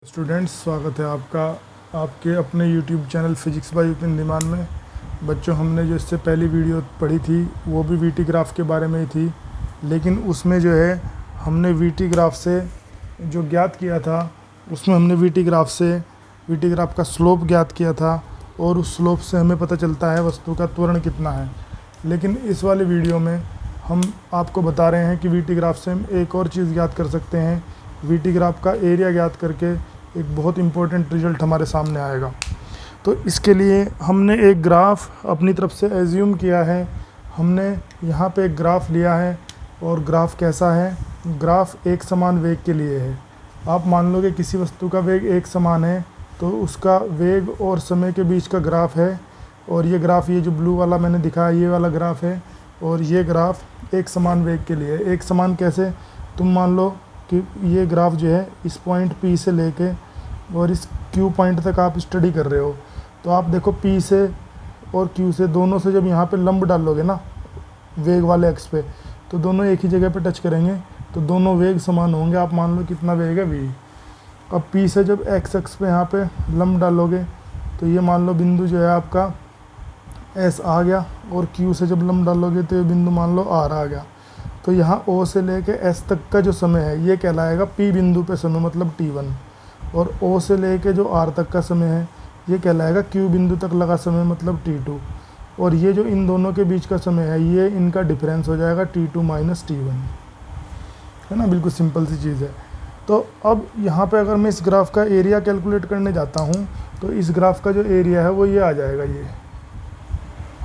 Students, स्वागत है आपका आपके अपने YouTube channel physics bye Vipin Dhiman में। बच्चों, हमने जो इससे पहली वीडियो पढ़ी थी वो भी वीटी ग्राफ के बारे में ही थी, लेकिन उसमें जो है हमने वीटी ग्राफ से जो ज्ञात किया था उसमें हमने वीटी ग्राफ का स्लोप ज्ञात किया था और उस स्लोप से हमें पता चलता है वस्तु का त्वरण कितना है। लेकिन इस वाले वीडियो में हम आपको बता रहे हैं कि वीटी ग्राफ से हम एक और चीज़ ज्ञात कर सकते हैं। वीटी ग्राफ का एरिया ज्ञात करके एक बहुत इंपॉर्टेंट रिजल्ट हमारे सामने आएगा। तो इसके लिए हमने एक ग्राफ अपनी तरफ से एज्यूम किया है। हमने यहाँ पे एक ग्राफ लिया है और ग्राफ कैसा है, ग्राफ एक समान वेग के लिए है। आप मान लो कि किसी वस्तु का वेग एक समान है तो उसका वेग और समय के बीच का ग्राफ है। और ये ग्राफ, ये जो ब्लू वाला मैंने दिखाया, ये वाला ग्राफ है। और ये ग्राफ एक समान वेग के लिए। एक समान कैसे, तुम मान लो कि ये ग्राफ जो है इस पॉइंट P से लेके और इस Q पॉइंट तक आप स्टडी कर रहे हो, तो आप देखो P से और Q से दोनों से जब यहाँ पे लंब डालोगे ना वेग वाले एक्स पे, तो दोनों एक ही जगह पे टच करेंगे, तो दोनों वेग समान होंगे। आप मान लो कितना वेग है v। अब P से जब x एक्स पे यहाँ पे लंब डालोगे तो ये मान लो बिंदु जो है आपका S आ गया, और Q से जब लंब डालोगे तो ये बिंदु मान लो R आ गया। तो यहाँ O से लेके S तक का जो समय है ये कहलाएगा P बिंदु पे समय, मतलब T1। और O से लेके जो R तक का समय है ये कहलाएगा Q बिंदु तक लगा समय, मतलब T2। और ये जो इन दोनों के बीच का समय है ये इनका डिफरेंस हो जाएगा T2 माइनस T1, है ना। बिल्कुल सिंपल सी चीज़ है। तो अब यहाँ पे अगर मैं इस ग्राफ का एरिया कैलकुलेट करने जाता हूँ तो इस ग्राफ का जो एरिया है वो ये आ जाएगा। ये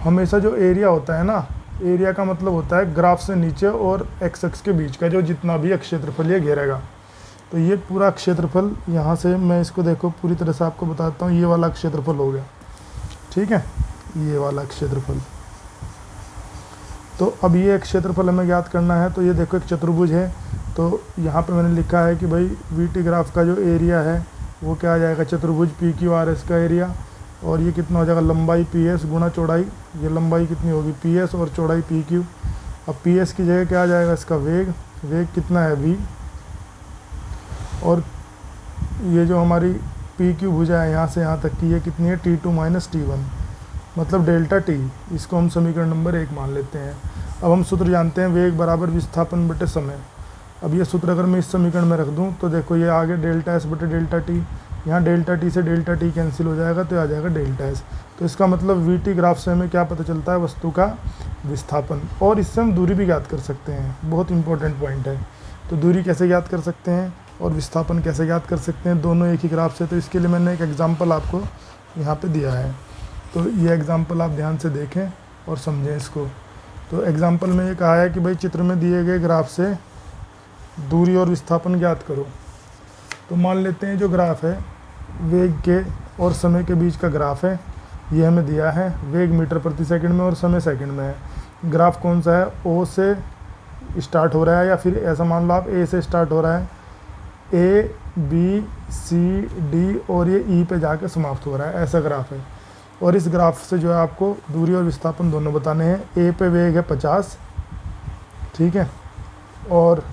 हमेशा जो एरिया होता है ना, एरिया का मतलब होता है ग्राफ से नीचे और एक्स एक्स के बीच का जो जितना भी क्षेत्रफल ये घेरेगा। तो ये पूरा क्षेत्रफल, यहाँ से मैं इसको देखो पूरी तरह से आपको बताता हूँ, ये वाला क्षेत्रफल हो गया, ठीक है, ये वाला क्षेत्रफल। तो अब ये क्षेत्रफल हमें ज्ञात करना है। तो ये देखो एक चतुर्भुज है, तो यहाँ पे मैंने लिखा है कि भाई वीटी ग्राफ का जो एरिया है वो क्या आ जाएगा, चतुर्भुज PQRS का एरिया। और ये कितना हो जाएगा, लंबाई PS गुणा चौड़ाई, ये लंबाई कितनी होगी PS और चौड़ाई PQ। अब PS की जगह क्या आ जाएगा, इसका वेग, वेग कितना है v। और ये जो हमारी PQ भुजा है यहाँ से यहाँ तक की, ये कितनी है T2 माइनस T1, मतलब डेल्टा T। इसको हम समीकरण नंबर 1 मान लेते हैं। अब हम सूत्र जानते हैं, वेग बराबर विस्थापन बटे समय। अब ये सूत्र अगर मैं इस समीकरण में रख दूँ तो देखो ये आगे डेल्टा S बटे डेल्टा T, यहाँ डेल्टा T से डेल्टा T कैंसिल हो जाएगा तो आ जाएगा डेल्टा S। तो इसका मतलब वीटी ग्राफ से हमें क्या पता चलता है, वस्तु का विस्थापन। और इससे हम दूरी भी ज्ञात कर सकते हैं, बहुत इंपॉर्टेंट पॉइंट है। तो दूरी कैसे ज्ञात कर सकते हैं और विस्थापन कैसे ज्ञात कर सकते हैं, दोनों एक ही ग्राफ से। तो इसके लिए मैंने एक एग्जाम्पल आपको यहाँ पर दिया है, तो ये एग्जाम्पल आप ध्यान से देखें और समझें इसको। तो एग्जाम्पल में ये कहा है कि भाई चित्र में दिए गए ग्राफ से दूरी और विस्थापन ज्ञात करो। तो मान लेते हैं जो ग्राफ है वेग के और समय के बीच का ग्राफ है, ये हमें दिया है। वेग मीटर प्रति सेकंड में और समय सेकंड में है। ग्राफ कौन सा है, O से स्टार्ट हो रहा है, या फिर ऐसा मान लो आप A से स्टार्ट हो रहा है, A B C D और ये E पे जाके समाप्त हो रहा है, ऐसा ग्राफ है। और इस ग्राफ से जो है आपको दूरी और विस्थापन दोनों बताने हैं। A पे वेग है 50, ठीक है, और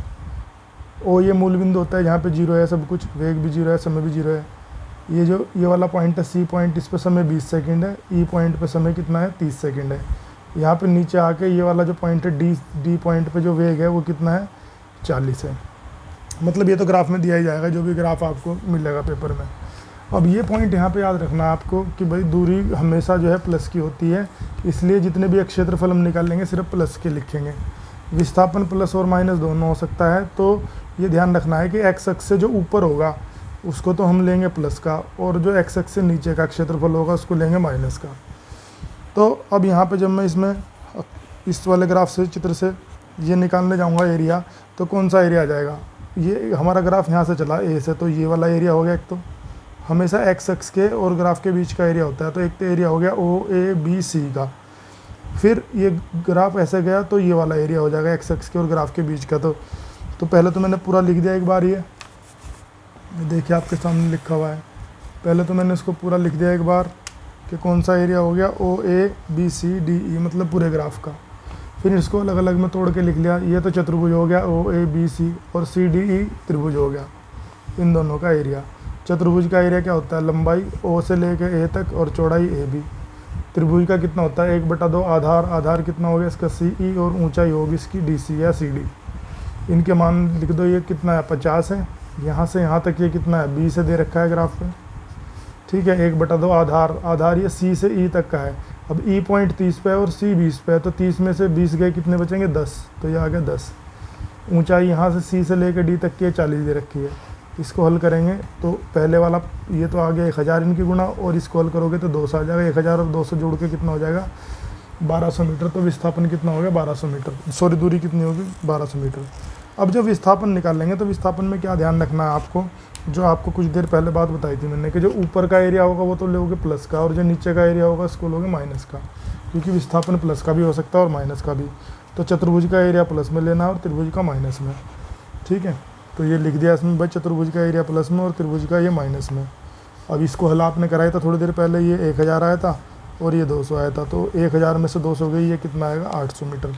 O ये मूल बिंदु होता है जहाँ पे 0 है सब कुछ, वेग भी 0 है, समय भी 0 है। ये जो ये वाला पॉइंट है C पॉइंट, इस पे समय 20 सेकंड है। E पॉइंट पे समय कितना है, 30 सेकंड है। यहाँ पे नीचे आके ये वाला जो पॉइंट है D पॉइंट पे जो वेग है वो कितना है, 40 है। मतलब ये तो ग्राफ में दिया ही जाएगा, जो भी ग्राफ आपको मिलेगा पेपर में। अब ये पॉइंट यहाँ पे याद रखना है आपको कि भाई दूरी हमेशा जो है प्लस की होती है, इसलिए जितने भी क्षेत्रफल हम निकालेंगे सिर्फ प्लस के लिखेंगे। विस्थापन प्लस और माइनस दोनों हो सकता है। तो ये ध्यान रखना है कि एक्स अक्ष से जो ऊपर होगा उसको तो हम लेंगे प्लस का, और जो एक्स अक्ष से नीचे का क्षेत्रफल होगा उसको लेंगे माइनस का। तो अब यहाँ पे जब मैं इसमें इस वाले ग्राफ से चित्र से ये निकालने जाऊँगा एरिया, तो कौन सा एरिया आ जाएगा, ये हमारा ग्राफ यहाँ से चला A से, तो ये वाला एरिया हो गया। एक तो हमेशा एक्स अक्ष के और ग्राफ के बीच का एरिया होता है, तो एक तो एरिया हो गया OABC का। फिर ये ग्राफ ऐसे गया तो ये वाला एरिया हो जाएगा एक्स अक्ष के और ग्राफ के बीच का। तो पहले तो मैंने पूरा लिख दिया एक बार, ये देखिए आपके सामने लिखा हुआ है। पहले तो मैंने इसको पूरा लिख दिया एक बार कि कौन सा एरिया हो गया, OABCDE, मतलब पूरे ग्राफ का। फिर इसको अलग अलग में तोड़ के लिख लिया। ये तो चतुर्भुज हो गया OABC, और CDE त्रिभुज हो गया, इन दोनों का एरिया। चतुर्भुज का एरिया क्या होता है, लंबाई ओ से लेकर ए तक और चौड़ाई ए बी। त्रिभुज का कितना होता है, 1/2 आधार, आधार कितना हो गया इसका सी ई, और ऊंचाई होगी इसकी डी सी या सी डी। इनके मान लिख दो, ये कितना है 50 है, यहाँ से यहाँ तक ये कितना है 20 से दे रखा है ग्राफ पे, ठीक है। 1/2 आधार, आधार ये सी से ई तक का है। अब ई पॉइंट 30 पे है और सी 20 पे है, तो 30 में से 20 गए, कितने बचेंगे 10, तो ये आ गया 10। ऊंचाई यहाँ से सी से लेकर डी तक की 40 दे रखी है। इसको हल करेंगे तो पहले वाला ये तो आ गया 1000 इनकी गुणा, और इसको हल करोगे तो 200 आ जाएगा। 1000 और 200 जोड़ के कितना हो जाएगा 1200 मीटर। तो विस्थापन कितना हो गया 1200 मीटर, सॉरी दूरी कितनी होगी 1200 मीटर। अब जब विस्थापन निकालेंगे तो विस्थापन में क्या ध्यान रखना है आपको, जो आपको कुछ देर पहले बात बताई थी मैंने कि जो ऊपर का एरिया होगा वो तो लोगे प्लस का, और जो नीचे का एरिया होगा उसको लोगे माइनस का, क्योंकि विस्थापन प्लस का भी हो सकता है और माइनस का भी। तो चतुर्भुज का एरिया प्लस में लेना और त्रिभुज का माइनस में, ठीक है। तो ये लिख दिया इसमें भाई, चतुर्भुज का एरिया प्लस में और त्रिभुज का ये माइनस में। अब इसको हल आपने कराया था थोड़ी देर पहले, ये 1000 आया था और ये 200 आया था, तो 1000 में से 200 गई, ये कितना आएगा 800 मीटर।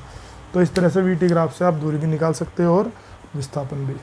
तो इस तरह से वीटी ग्राफ से आप दूरी भी निकाल सकते हो और विस्थापन भी।